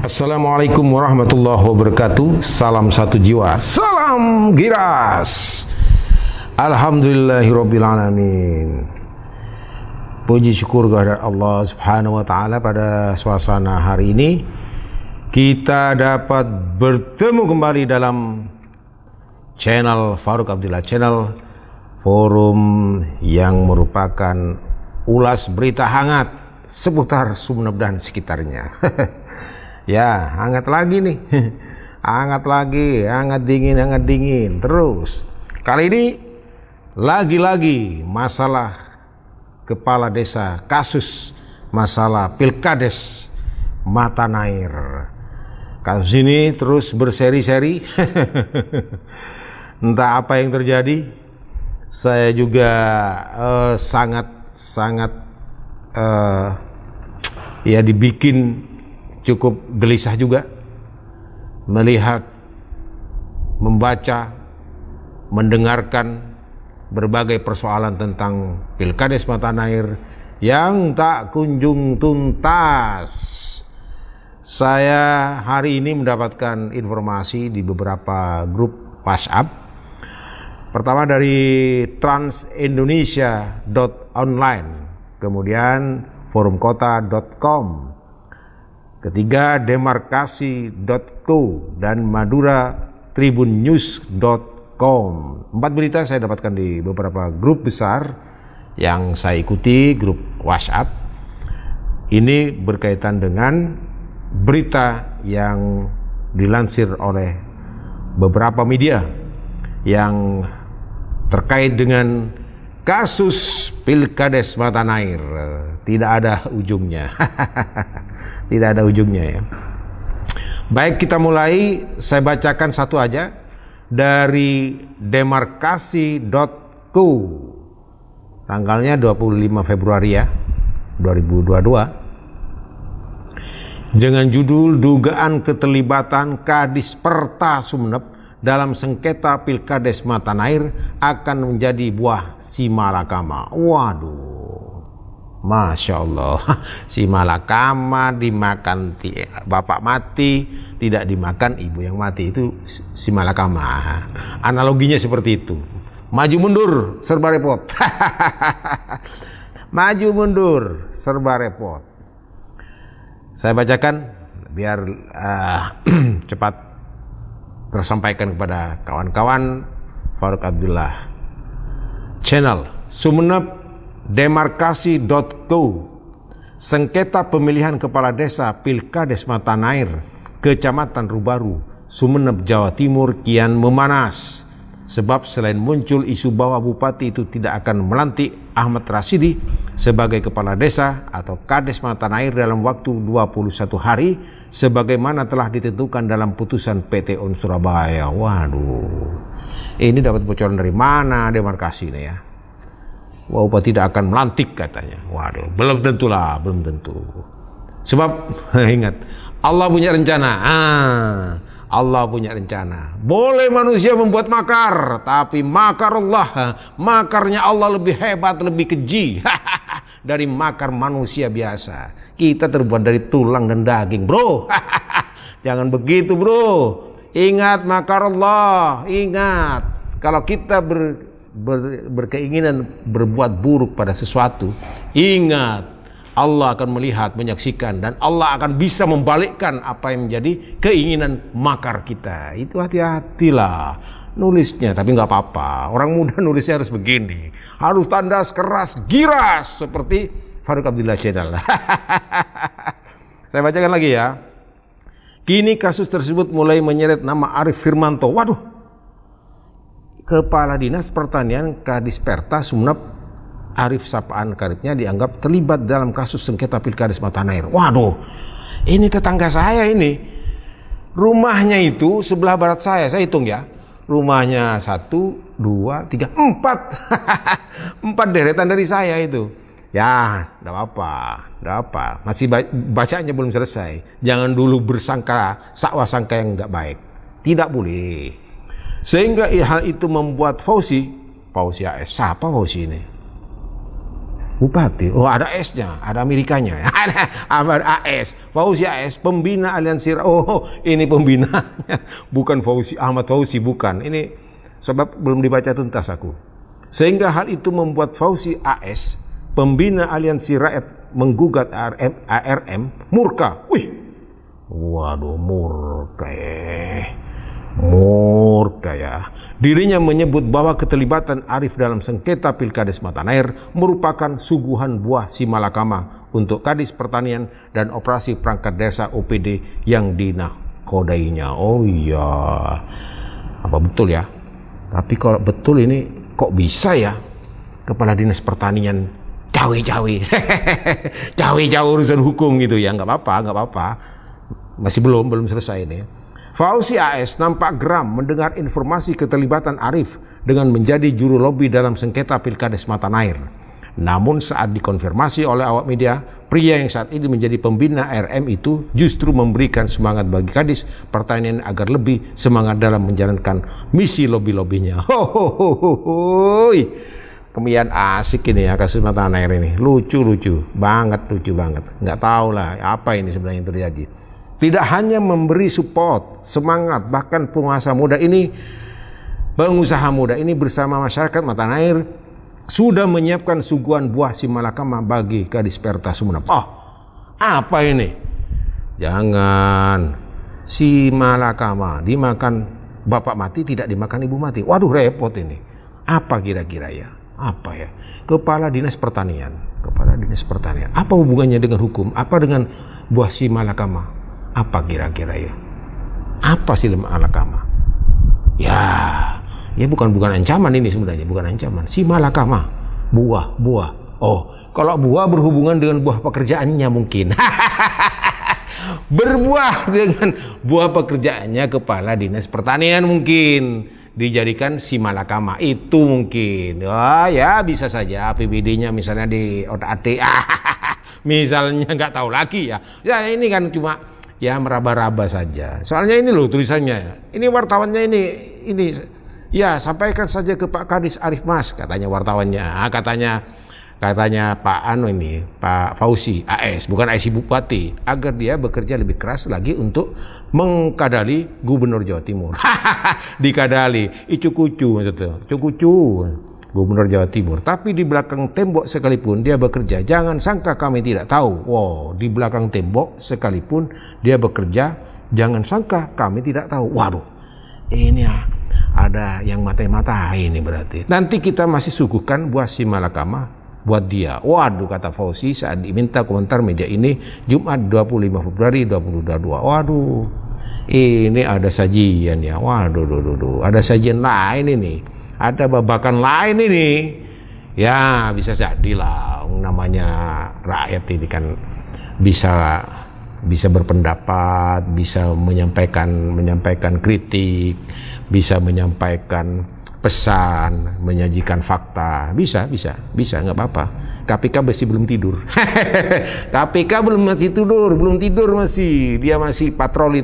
Assalamualaikum warahmatullahi wabarakatuh. Salam satu jiwa, salam giras. Alhamdulillahirabbil alamin. Puji syukur kehadirat Allah Subhanahu wa taala, pada suasana hari ini kita dapat bertemu kembali dalam channel Farouk Abdillah, channel forum yang merupakan ulas berita hangat seputar Sumeneb dan sekitarnya. Ya, hangat lagi nih. Hangat lagi, hangat dingin terus. Kali ini lagi-lagi masalah kepala desa, kasus masalah Pilkades Matanair. Kasus ini terus berseri-seri. Entah apa yang terjadi. Saya juga sangat dibikin cukup gelisah juga melihat, membaca, mendengarkan berbagai persoalan tentang Pilkades Matanair yang tak kunjung tuntas. Saya hari ini mendapatkan informasi di beberapa grup WhatsApp. Pertama dari transindonesia.online, kemudian forumkota.com, ketiga demarkasi.co dan maduratribunnews.com. 4 berita saya dapatkan di beberapa grup besar yang saya ikuti, grup WhatsApp. Ini berkaitan dengan berita yang dilansir oleh beberapa media yang terkait dengan kasus Pilkades Matanair. Tidak ada ujungnya. Tidak ada ujungnya ya. Baik, kita mulai. Saya bacakan satu aja dari demarkasi.co, tanggalnya 25 Februari ya 2022, dengan judul dugaan keterlibatan Kadisperta Sumeneb dalam sengketa Pilkades Matanair akan menjadi buah simalakama. Waduh, Masya Allah. Simalakama dimakan bapak mati, tidak dimakan ibu yang mati. Itu simalakama. Analoginya seperti itu. Maju mundur serba repot. Maju mundur serba repot. Saya bacakan biar cepat tersampaikan kepada kawan-kawan Farouk Abdillah. Channel Sumeneb demarkasi.co, sengketa pemilihan kepala desa Pilkades Matanair, Kecamatan Rubaru, Sumeneb, Jawa Timur kian memanas. Sebab selain muncul isu bahwa bupati itu tidak akan melantik Ahmad Rasidi sebagai kepala desa atau Kades Matanair dalam waktu 21 hari sebagaimana telah ditentukan dalam putusan PT UN Surabaya. Waduh, ini dapat bocoran dari mana demarkasi ini ya? Wah, bupati tidak akan melantik katanya. Waduh, belum tentulah, belum tentu. Sebab ingat, Allah punya rencana. Allah punya rencana. Boleh manusia membuat makar, tapi makar Allah, makarnya Allah lebih hebat, lebih keji dari makar manusia biasa. Kita terbuat dari tulang dan daging, bro. Jangan begitu, bro. Ingat makar Allah. Ingat, kalau kita berkeinginan berbuat buruk pada sesuatu, ingat, Allah akan melihat, menyaksikan, dan Allah akan bisa membalikkan apa yang menjadi keinginan makar kita. Itu hati-hatilah nulisnya, tapi nggak apa-apa. Orang muda nulisnya harus begini, harus tandas keras, giras, seperti Farouk Abdillah Channel. Saya bacakan lagi ya. Kini kasus tersebut mulai menyeret nama Arif Firmanto. Waduh, Kepala Dinas Pertanian Kadisperta Sumeneb Arif sapaan karibnya dianggap terlibat dalam kasus sengketa Pilkades Matanair. Waduh, ini tetangga saya ini. Rumahnya itu sebelah barat saya hitung ya. Rumahnya 1, 2, 3, 4. 4 deretan dari saya itu. Ya, enggak apa-apa. Masih bacanya belum selesai. Jangan dulu bersangka sangka yang enggak baik. Tidak boleh. Sehingga hal itu membuat Fauzi AS, siapa Fauzi ini? Bupati. Oh, ada S-nya, ada Amerikanya. Ada AS. Fauzi AS, pembina aliansi. Oh, ini pembinanya. Bukan Fauzi Ahmad Fauzi, bukan. Ini sebab belum dibaca tuntas aku. Sehingga hal itu membuat Fauzi AS, pembina aliansi rakyat, menggugat ARM, murka. Wih. Waduh, murka ya. Dirinya menyebut bahwa keterlibatan Arief dalam sengketa Pilkades Matanair merupakan suguhan buah si malakama untuk Kadis Pertanian dan operasi perangkat desa OPD yang dinakodainya. Oh iya, apa betul ya? Tapi kalau betul ini kok bisa ya Kepala Dinas Pertanian cawe-cawe cawe-cawe urusan hukum gitu ya? Nggak apa-apa. Masih belum selesai ini. Fauzi AS nampak geram mendengar informasi keterlibatan Arief dengan menjadi juru lobi dalam sengketa Pilkades Matanair. Namun saat dikonfirmasi oleh awak media, pria yang saat ini menjadi pembina RM itu justru memberikan semangat bagi Kadis Pertanian agar lebih semangat dalam menjalankan misi lobi-lobinya. Kemudian asik ini ya kasus Matanair ini. Lucu banget. Nggak tahu lah apa ini sebenarnya yang terjadi. Tidak hanya memberi support, semangat, bahkan pengusaha muda ini bersama masyarakat Matanair sudah menyiapkan suguhan buah si malakama bagi Kadis Perta Sumeneb. Oh, apa ini? Jangan si malakama dimakan bapak mati, tidak dimakan ibu mati. Waduh, repot ini. Apa kira-kira ya? Apa ya? Kepala Dinas Pertanian. Apa hubungannya dengan hukum? Apa dengan buah si malakama? Apa kira-kira ya? Apa sih malakama? Ya bukan ancaman ini sebenarnya, bukan ancaman. Si malakama, buah. Oh, kalau buah berhubungan dengan buah pekerjaannya mungkin. Berbuah dengan buah pekerjaannya Kepala Dinas Pertanian mungkin dijadikan si malakama itu mungkin. Wah, ya bisa saja APBD-nya misalnya di otak-atik. Misalnya nggak tahu lagi ya. Ya ini kan cuma ya meraba-raba saja. Soalnya ini loh tulisannya. Ini wartawannya ini. Ya sampaikan saja ke Pak Kadis Arief Mas, katanya wartawannya. Katanya Pak Fauzi AS, bukan IC Bupati, agar dia bekerja lebih keras lagi untuk mengkadali Gubernur Jawa Timur. Dikadali, icu-kucu maksudnya. Icu-kucu. Gubernur Jawa Timur. Tapi di belakang tembok sekalipun dia bekerja, jangan sangka kami tidak tahu. Wow, di belakang tembok sekalipun dia bekerja, jangan sangka kami tidak tahu. Waduh, ini ada yang mata-mata ini berarti. Nanti kita masih suguhkan buah si malakama buat dia. Waduh, kata Fauzi saat diminta komentar media ini Jumat 25 Februari 2022. Waduh, ini ada sajian ya. Waduh, ada sajian lain ini. Ada babakan lain ini. Ya bisa jadilah, namanya rakyat ini kan bisa berpendapat, bisa menyampaikan kritik, bisa menyampaikan pesan, menyajikan fakta, bisa nggak apa-apa. KPK masih belum tidur. KPK belum tidur masih. Dia masih patroli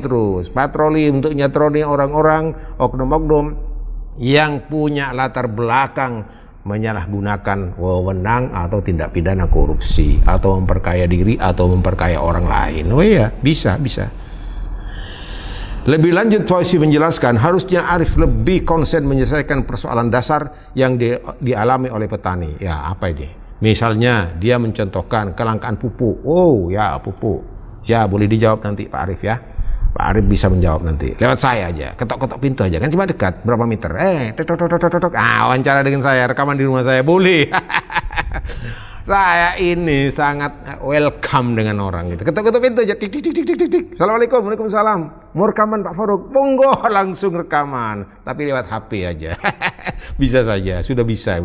untuk nyatroni orang-orang, oknum-oknum yang punya latar belakang menyalahgunakan wewenang atau tindak pidana korupsi atau memperkaya diri atau memperkaya orang lain. Oh iya, bisa. Lebih lanjut Fauzi menjelaskan harusnya Arief lebih konsen menyelesaikan persoalan dasar yang dialami oleh petani. Ya, apa ini? Misalnya dia mencontohkan kelangkaan pupuk. Oh ya, pupuk. Ya, boleh dijawab nanti Pak Arief ya. Pak Arief bisa menjawab nanti. Lewat saya aja, ketok-ketok pintu aja. Kan cuma dekat, berapa meter. Tok. Wawancara dengan saya, rekaman di rumah saya, boleh. Saya ini sangat welcome dengan orang gitu. Ketok-ketok pintu aja. Tik. Assalamualaikum, waalaikumsalam. Mau rekaman Pak Faruk? Monggo langsung rekaman. Tapi lewat HP aja. Bisa saja, sudah bisa.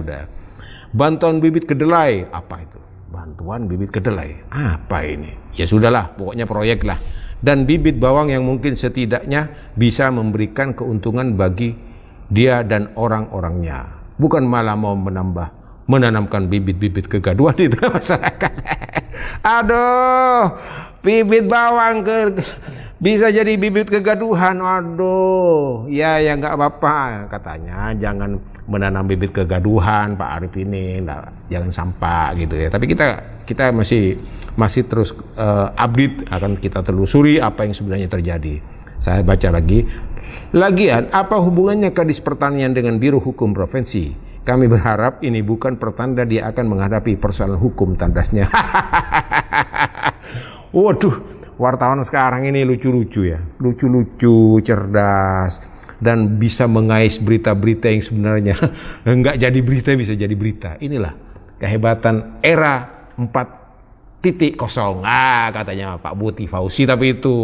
Bantuan bibit kedelai, apa itu? Bantuan bibit kedelai, apa ini? Ya sudahlah, pokoknya proyek lah. Dan bibit bawang yang mungkin setidaknya bisa memberikan keuntungan bagi dia dan orang-orangnya. Bukan malah mau menanamkan bibit-bibit kegaduhan di tengah masyarakat. Aduh, bibit bawang Bisa jadi bibit kegaduhan. Waduh, ya nggak apa-apa katanya. Jangan menanam bibit kegaduhan, Pak Arief ini, jangan sampai gitu ya. Tapi kita masih terus update, akan kita telusuri apa yang sebenarnya terjadi. Saya baca lagi. Lagian, apa hubungannya Kadis Pertanian dengan Biro Hukum Provinsi? Kami berharap ini bukan pertanda dia akan menghadapi persoalan hukum, tandasnya. Waduh, wartawan sekarang ini lucu-lucu ya. Lucu-lucu, cerdas, dan bisa mengais berita-berita yang sebenarnya enggak jadi berita, bisa jadi berita. Inilah kehebatan era 4.0. Katanya Pak Buti Fauzi, tapi itu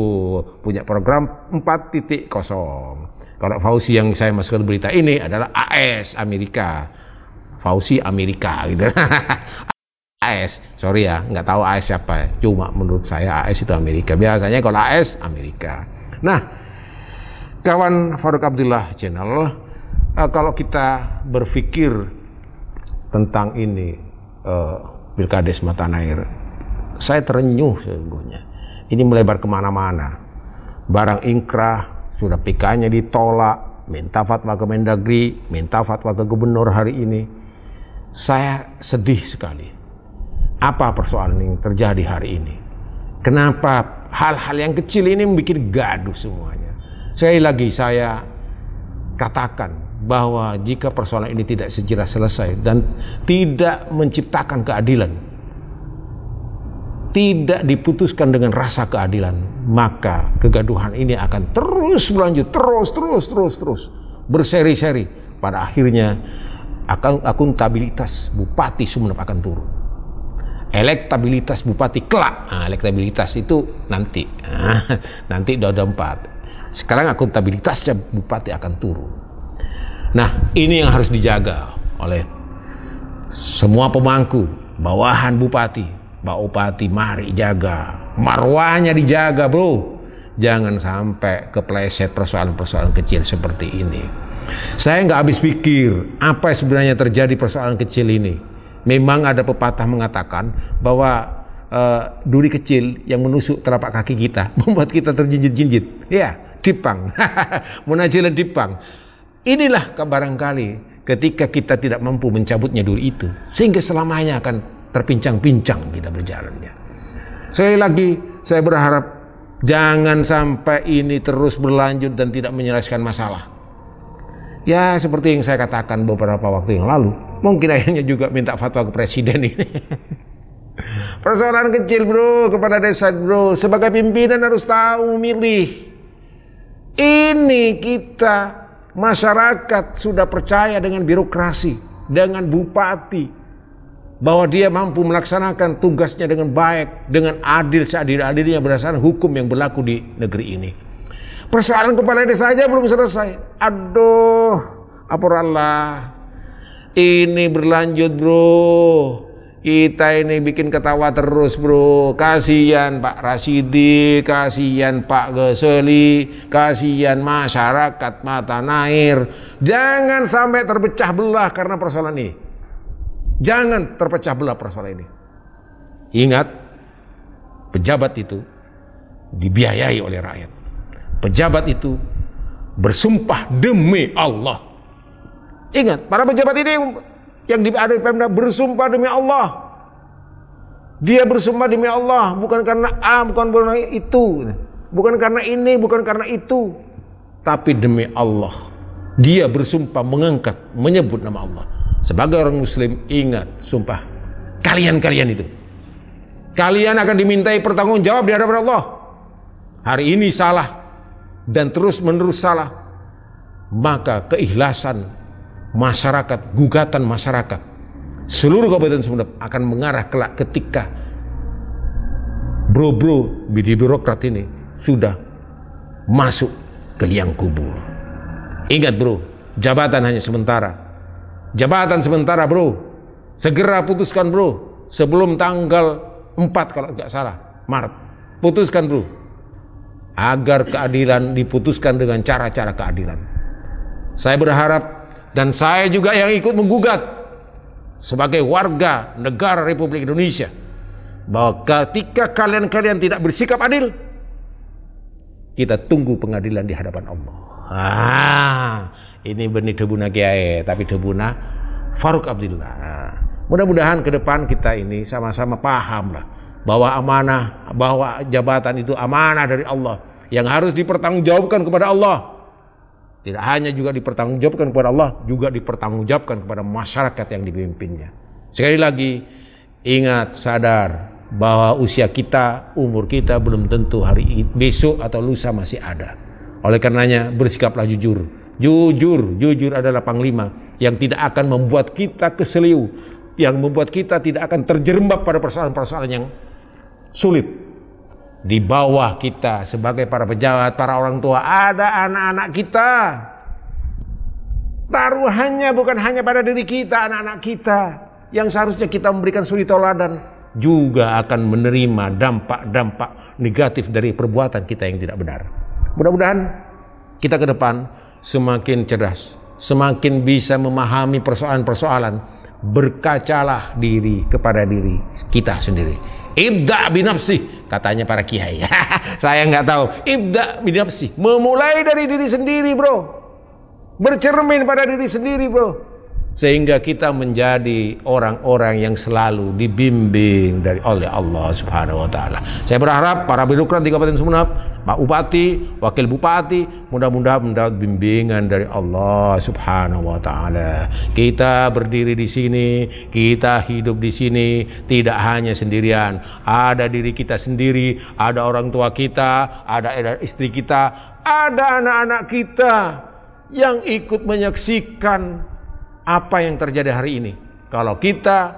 punya program 4.0. Kalau Fauzi yang saya masukkan berita ini adalah AS Amerika. Fauzi Amerika gitu. AS, sorry ya, nggak tahu AS siapa. Cuma menurut saya AS itu Amerika. Biasanya kalau AS Amerika. Nah, kawan Farouk Abdullah Channel, kalau kita berpikir tentang ini Pilkades Matanair, saya terenyuh sesungguhnya. Ini melebar kemana-mana. Barang ingkrah sudah PK-nya ditolak, minta fatwa ke Mendagri, minta fatwa ke gubernur hari ini. Saya sedih sekali. Apa persoalan yang terjadi hari ini? Kenapa hal-hal yang kecil ini membuat gaduh semuanya? Sekali lagi saya katakan bahwa jika persoalan ini tidak segera selesai dan tidak menciptakan keadilan, tidak diputuskan dengan rasa keadilan, maka kegaduhan ini akan terus berlanjut, terus berseri-seri. Pada akhirnya akuntabilitas Bupati Sumeneb akan turun, elektabilitas Bupati kelak. Elektabilitas itu nanti udah 4. Sekarang akuntabilitasnya Bupati akan turun. Nah, ini yang harus dijaga oleh semua pemangku, bawahan Bupati. Pak Bupati, mari jaga, marwahnya dijaga bro. Jangan sampai kepleset persoalan-persoalan kecil seperti ini. Saya nggak habis pikir apa sebenarnya terjadi persoalan kecil ini. Memang ada pepatah mengatakan bahwa duri kecil yang menusuk telapak kaki kita membuat kita terjinjit-jinjit. Ya, dipang. Munajilah dipang. Inilah barangkali ketika kita tidak mampu mencabutnya duri itu, sehingga selamanya akan terpincang-pincang kita berjalannya. Sekali lagi saya berharap jangan sampai ini terus berlanjut dan tidak menyelesaikan masalah. Ya seperti yang saya katakan beberapa waktu yang lalu, mungkin akhirnya juga minta fatwa ke presiden ini. Persoalan kecil bro, kepada desa bro, sebagai pimpinan harus tahu milih. Ini kita masyarakat sudah percaya dengan birokrasi, dengan bupati, bahwa dia mampu melaksanakan tugasnya dengan baik, dengan adil seadil-adilnya berdasarkan hukum yang berlaku di negeri ini. Persoalan kepala desa saja belum selesai. Aduh, aporallah. Ini berlanjut bro. Kita ini bikin ketawa terus bro. Kasihan Pak Rasidi, kasihan Pak Geseli, kasihan masyarakat Matanair. Jangan sampai terpecah belah karena persoalan ini. Jangan terpecah belah persoalan ini. Ingat, pejabat itu dibiayai oleh rakyat. Pejabat itu bersumpah demi Allah. Ingat, para pejabat ini yang ada di Pemda bersumpah demi Allah. Dia bersumpah demi Allah, bukan karena A, bukan karena itu, bukan karena ini, bukan karena itu, tapi demi Allah. Dia bersumpah mengangkat, menyebut nama Allah. Sebagai orang muslim, ingat sumpah kalian itu. Kalian akan dimintai pertanggung jawab di hadapan Allah. Hari ini salah dan terus menerus salah, maka keikhlasan masyarakat, gugatan masyarakat seluruh Kabupaten Sumeneb akan mengarah kelak ketika bro-bro di birokrat ini sudah masuk ke liang kubur. Ingat bro, jabatan hanya sementara. Jabatan sementara bro. Segera putuskan bro. Sebelum tanggal 4 kalau tidak salah, Maret. Putuskan bro. Agar keadilan diputuskan dengan cara-cara keadilan. Saya berharap dan saya juga yang ikut menggugat sebagai warga negara Republik Indonesia, bahwa ketika kalian tidak bersikap adil, kita tunggu pengadilan di hadapan Allah. Ini benih debuna Kiai, tapi debuna Farouk Abdillah. Mudah-mudahan ke depan kita ini sama-sama paham lah bahwa amanah, bahwa jabatan itu amanah dari Allah yang harus dipertanggungjawabkan kepada Allah. Tidak hanya juga dipertanggungjawabkan kepada Allah, juga dipertanggungjawabkan kepada masyarakat yang dipimpinnya. Sekali lagi, ingat, sadar bahwa usia kita, umur kita belum tentu besok atau lusa masih ada. Oleh karenanya, bersikaplah jujur. Jujur adalah panglima yang tidak akan membuat kita keseliu, yang membuat kita tidak akan terjerembab pada persoalan-persoalan yang sulit. Di bawah kita sebagai para pejabat, para orang tua, ada anak-anak kita. Taruhannya bukan hanya pada diri kita, anak-anak kita yang seharusnya kita memberikan suri teladan, juga akan menerima dampak-dampak negatif dari perbuatan kita yang tidak benar. Mudah-mudahan kita ke depan semakin cerdas, semakin bisa memahami persoalan-persoalan. Berkacalah diri kepada diri kita sendiri. Ibda binafsi, katanya para kiai. Saya nggak tahu. Ibda binafsi, memulai dari diri sendiri, bro. Bercermin pada diri sendiri, bro. Sehingga kita menjadi orang-orang yang selalu dibimbing oleh Allah Subhanahu wa taala. Saya berharap para birokrat di Kabupaten Sumeneb, Pak Bupati, Wakil Bupati, mudah-mudahan mendapat bimbingan dari Allah Subhanahu wa taala. Kita berdiri di sini, kita hidup di sini tidak hanya sendirian. Ada diri kita sendiri, ada orang tua kita, ada istri kita, ada anak-anak kita yang ikut menyaksikan apa yang terjadi hari ini. Kalau kita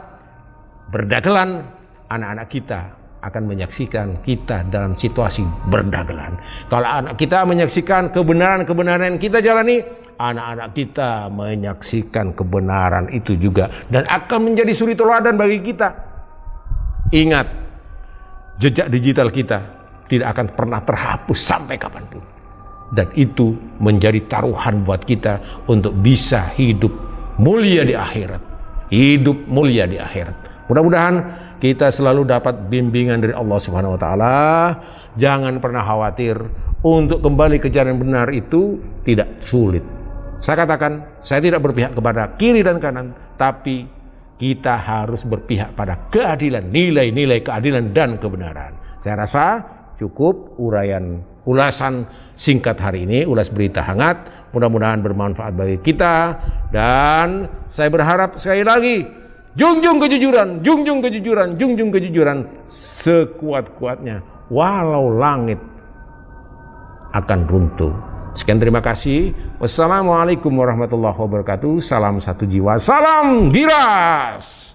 berdagelan, anak-anak kita akan menyaksikan kita dalam situasi berdagelan. Kalau anak kita menyaksikan kebenaran-kebenaran yang kita jalani, anak-anak kita menyaksikan kebenaran itu juga dan akan menjadi suri teladan bagi kita. Ingat, jejak digital kita tidak akan pernah terhapus sampai kapanpun. Dan itu menjadi taruhan buat kita untuk bisa hidup mulia di akhirat. Hidup mulia di akhirat. Mudah-mudahan kita selalu dapat bimbingan dari Allah Subhanahu wa taala. Jangan pernah khawatir, untuk kembali ke jalan benar itu tidak sulit. Saya katakan, saya tidak berpihak kepada kiri dan kanan, tapi kita harus berpihak pada keadilan, nilai-nilai keadilan dan kebenaran. Saya rasa cukup ulasan singkat hari ini, ulas berita hangat. Mudah-mudahan bermanfaat bagi kita. Dan saya berharap sekali lagi, junjung kejujuran, junjung kejujuran, junjung kejujuran sekuat-kuatnya, walau langit akan runtuh. Sekian, terima kasih. Wassalamualaikum warahmatullahi wabarakatuh. Salam satu jiwa, salam Giras.